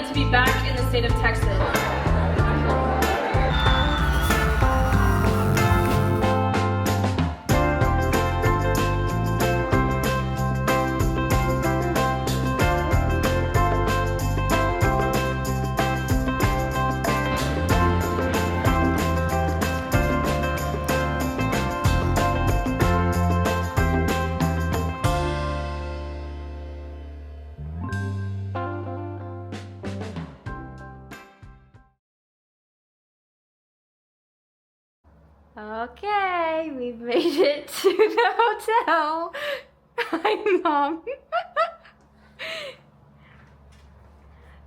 excited to be back in the state of Texas. Okay, we've made it to the hotel. Hi, Mom.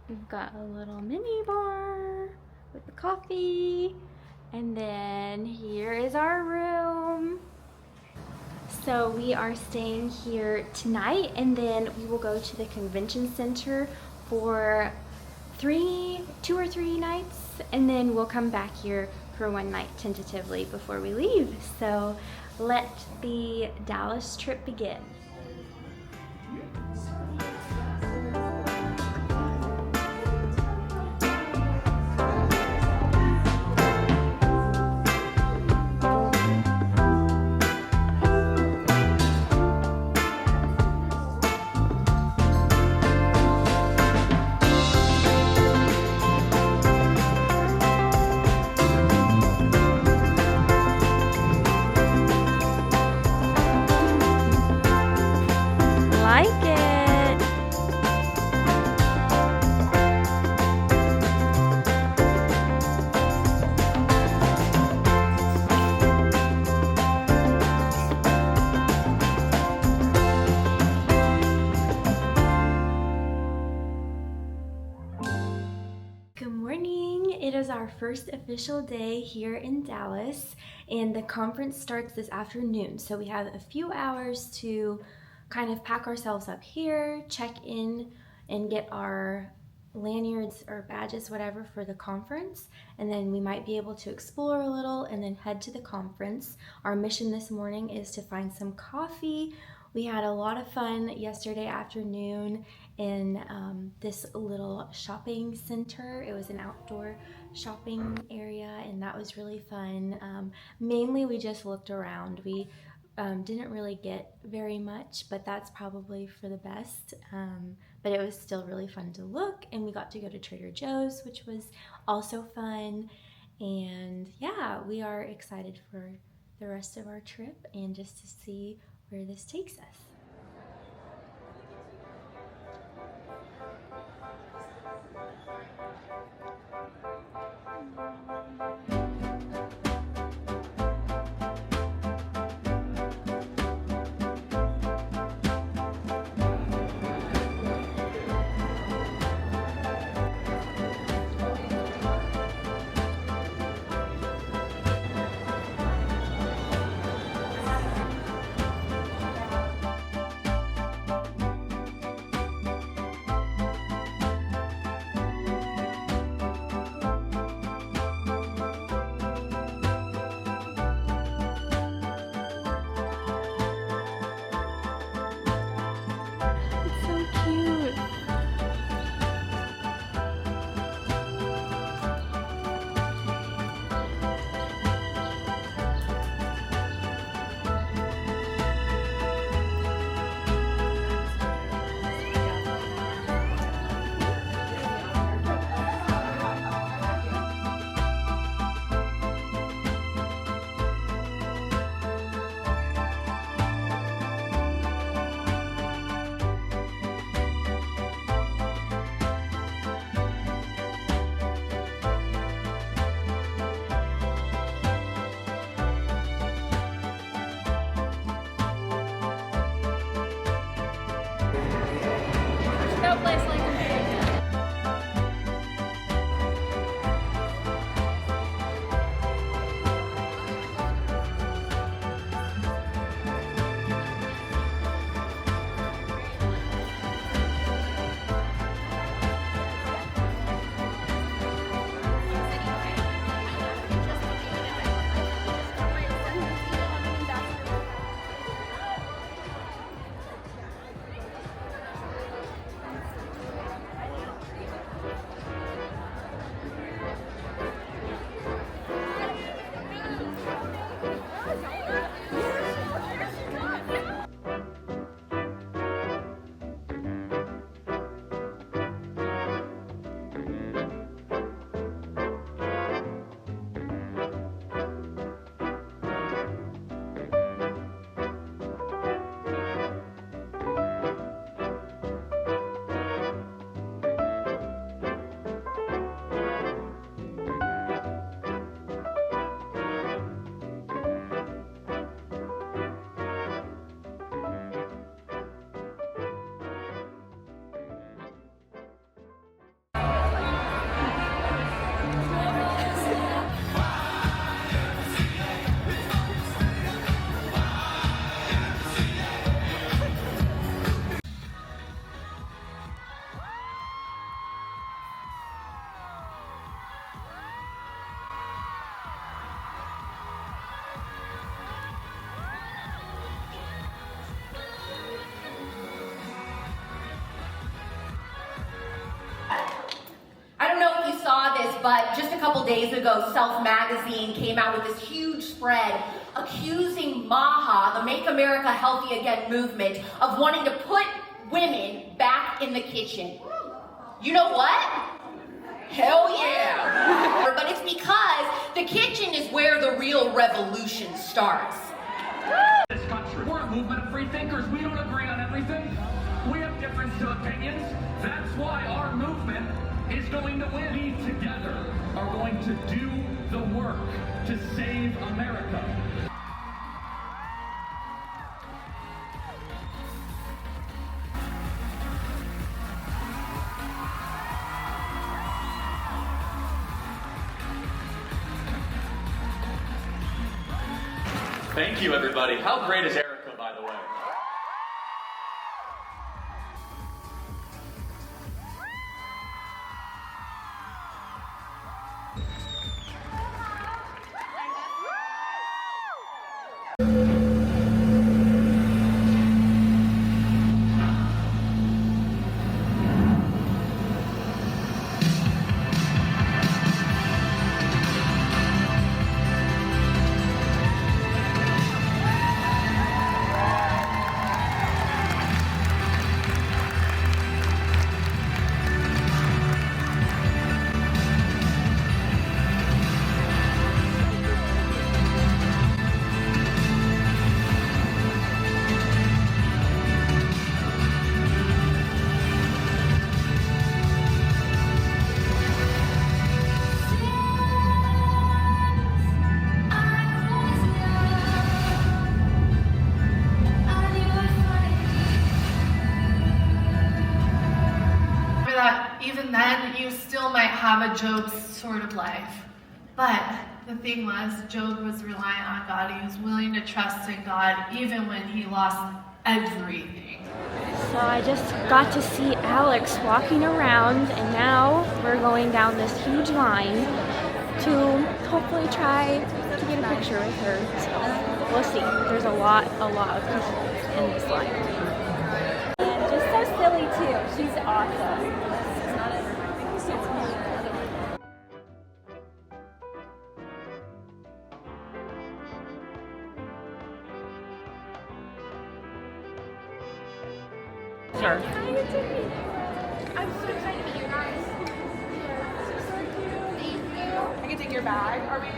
We've got a little mini bar with the coffee, and then here is our room. So we are staying here tonight, and then we will go to the convention center for 2 or 3 nights, and then we'll come back here for 1 night tentatively before we leave. So let the Dallas trip begin. It is our first official day here in Dallas, and the conference starts this afternoon. So we have a few hours to kind of pack ourselves up here, check in, and get our lanyards or badges, whatever, for the conference. And then we might be able to explore a little and then head to the conference. Our mission this morning is to find some coffee. We had a lot of fun yesterday afternoon in this little shopping center. It was an outdoor shopping area, and that was really fun. Mainly we just looked around. We didn't really get very much, but that's probably for the best. But it was still really fun to look, and we got to go to Trader Joe's, which was also fun. And yeah, we are excited for the rest of our trip and just to see where this takes us. No place like America. couple days ago, Self Magazine came out with this huge spread accusing MAHA, the Make America Healthy Again movement, of wanting to put women back in the kitchen. You know what? Hell yeah! But it's because the kitchen is where the real revolution starts. This country, we're a movement of free thinkers. We don't agree on everything. We have different opinions. That's why our movement is going to win. We together are going to do the work to save America. Thank you, everybody. How great is Erica, by the way? Even then, you still might have a Job sort of life. But the thing was, Job was reliant on God. He was willing to trust in God even when he lost everything. So I just got to see Alex walking around, and now we're going down this huge line to hopefully try to get a picture with her. So we'll see. There's a lot of people in this line. And just so silly too. She's awesome. Sure. I'm so excited to meet you guys. So cute. Thank you. I can take your bag. Are we?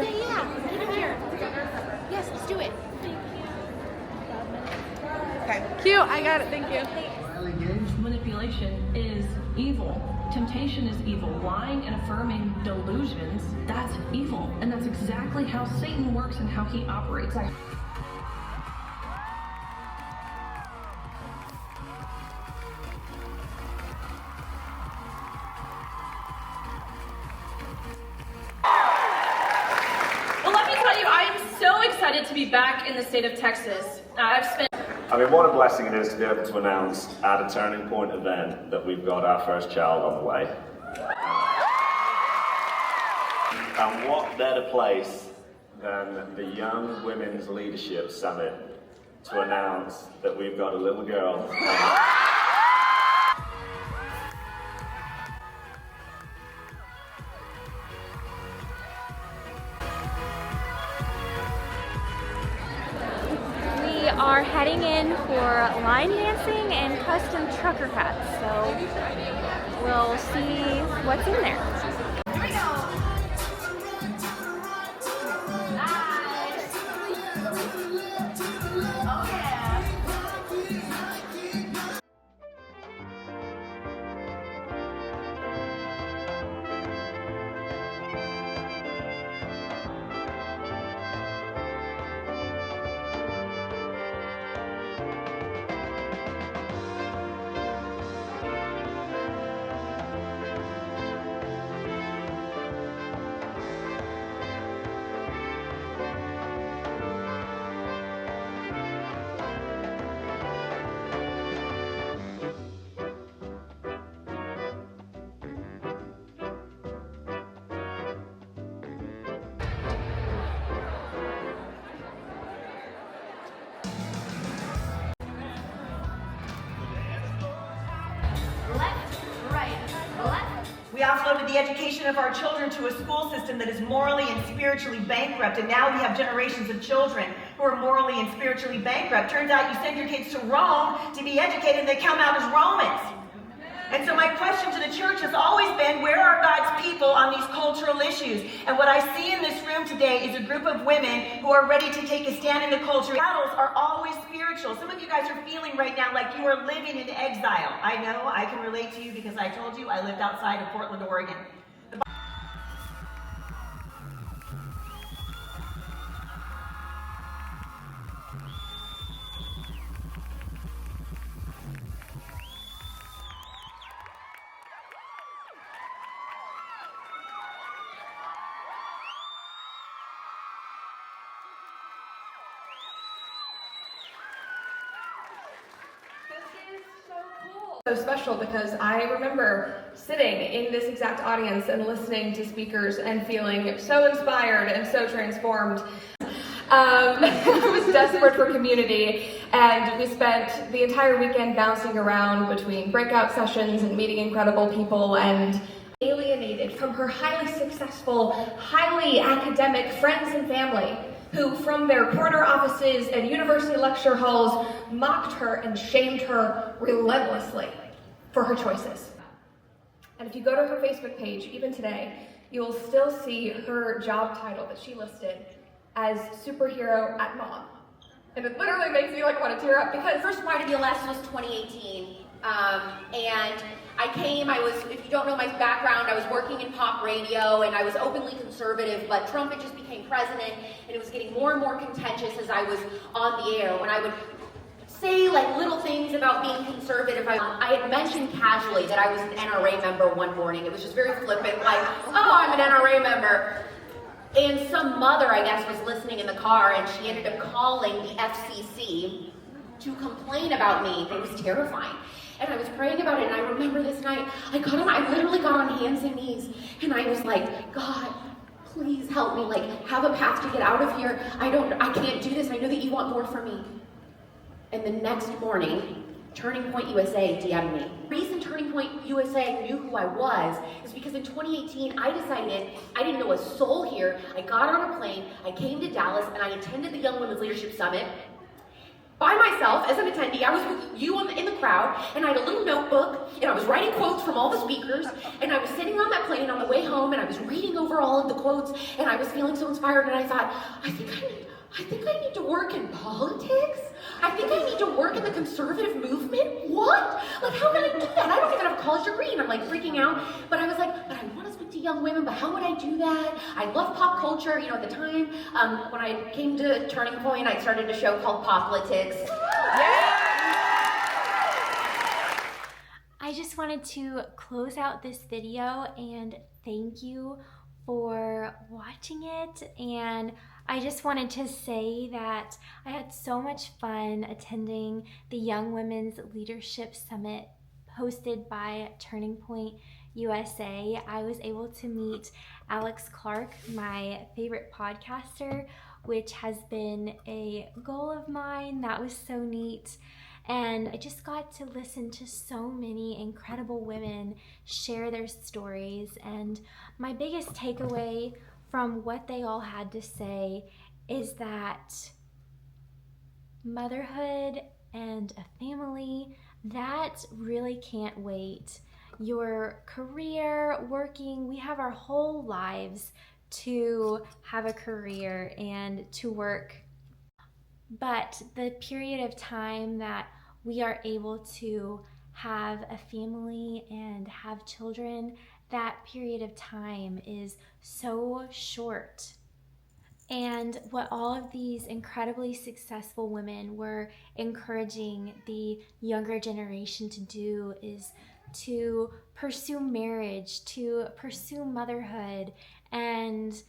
Okay, yeah. Get in here. Yes, let's do it. Thank you. Okay. Cute, I got it, thank you. Manipulation is evil. Temptation is evil. Lying and affirming delusions, that's evil. And that's exactly how Satan works and how he operates. Well, let me tell you, I am so excited to be back in the state of Texas. I've spent. I mean, what a blessing it is to be able to announce at a Turning Point event that we've got our first child on the way. And what better place than the Young Women's Leadership Summit to announce that we've got a little girl. We are heading in for line dancing and custom trucker hats, so we'll see what's in there. Here we go. Oh yeah. We offloaded the education of our children to a school system that is morally and spiritually bankrupt, and now we have generations of children who are morally and spiritually bankrupt. Turns out you send your kids to Rome to be educated, and they come out as Romans. And so my question to the church has always been, where are God's people on these cultural issues? And what I see in this room today is a group of women who are ready to take a stand in the culture. Battles are always spiritual. Some of you guys are feeling right now like you are living in exile. I know, I can relate to you because I told you I lived outside of Portland, Oregon. So special because I remember sitting in this exact audience and listening to speakers and feeling so inspired and so transformed. I was desperate for community, and we spent the entire weekend bouncing around between breakout sessions and meeting incredible people, and alienated from her highly successful, highly academic friends and family, who from their corner offices and university lecture halls mocked her and shamed her relentlessly for her choices. And if you go to her Facebook page, even today, you will still see her job title that she listed as superhero at mom. And it literally makes me like want to tear up because First YWLS was 2018, and if you don't know my background, I was working in pop radio and I was openly conservative, but Trump had just became president and it was getting more and more contentious as I was on the air. When I would say like little things about being conservative, I had mentioned casually that I was an NRA member one morning. It was just very flippant, like, oh, I'm an NRA member. And some mother, I guess, was listening in the car and she ended up calling the FCC to complain about me. It was terrifying. And I was praying about it, and I remember this night, I literally got on hands and knees, and I was like, God, please help me, like, have a path to get out of here. I can't do this. I know that you want more for me. And the next morning, Turning Point USA DM'd me. The reason Turning Point USA knew who I was is because in 2018, I decided I didn't know a soul here. I got on a plane, I came to Dallas, and I attended the Young Women's Leadership Summit by myself as an attendee. I was with you in the crowd, and I had a little notebook, and I was writing quotes from all the speakers, and I was sitting on that plane on the way home, and I was reading over all of the quotes, and I was feeling so inspired, and I thought, I think I need to work in politics. I think I need to work in the conservative movement. What? Like, how can I do that? I don't even have a college degree, and I'm like freaking out. But I was like, but I want to speak to young women, but how would I do that? I love pop culture. You know, at the time, when I came to Turning Point, I started a show called Poplitics. I just wanted to close out this video and thank you for watching it, and I just wanted to say that I had so much fun attending the Young Women's Leadership Summit hosted by Turning Point USA. I was able to meet Alex Clark, my favorite podcaster, which has been a goal of mine. That was so neat. And I just got to listen to so many incredible women share their stories. And my biggest takeaway from what they all had to say is that motherhood and a family, that really can't wait. Your career, working, we have our whole lives to have a career and to work. But the period of time that we are able to have a family and have children, that period of time is so short. And what all of these incredibly successful women were encouraging the younger generation to do is to pursue marriage, to pursue motherhood, and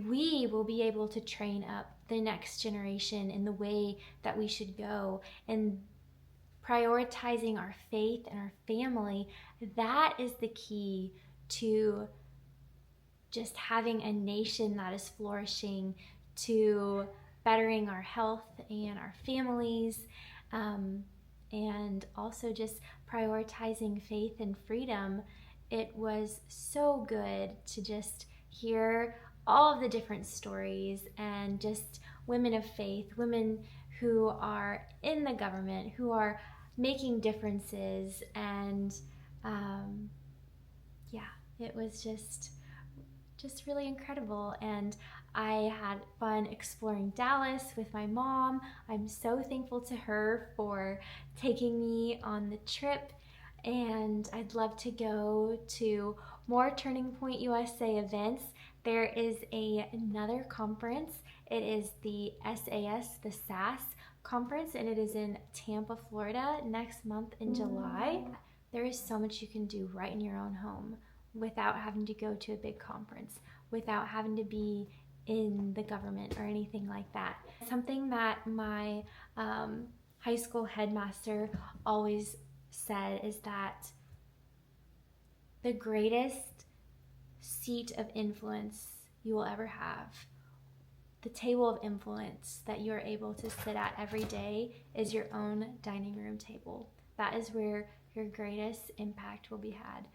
we will be able to train up the next generation in the way that we should go. And prioritizing our faith and our family, that is the key to just having a nation that is flourishing, to bettering our health and our families, and also just prioritizing faith and freedom it was so good to just hear all of the different stories and just women of faith, women who are in the government, who are making differences, and yeah, it was just really incredible. And I had fun exploring Dallas with my mom. I'm so thankful to her for taking me on the trip, and I'd love to go to more Turning Point USA events. There is another conference. It is the SAS, the SAS conference, and it is in Tampa, Florida next month in July. There is so much you can do right in your own home without having to go to a big conference, without having to be in the government or anything like that. Something that my high school headmaster always said is that the greatest seat of influence you will ever have, the table of influence that you are able to sit at every day, is your own dining room table. That is where your greatest impact will be had.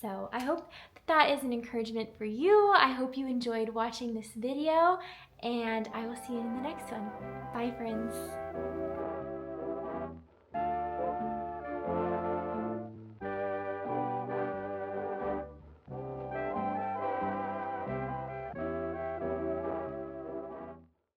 So I hope that is an encouragement for you. I hope you enjoyed watching this video, and I will see you in the next one. Bye, friends.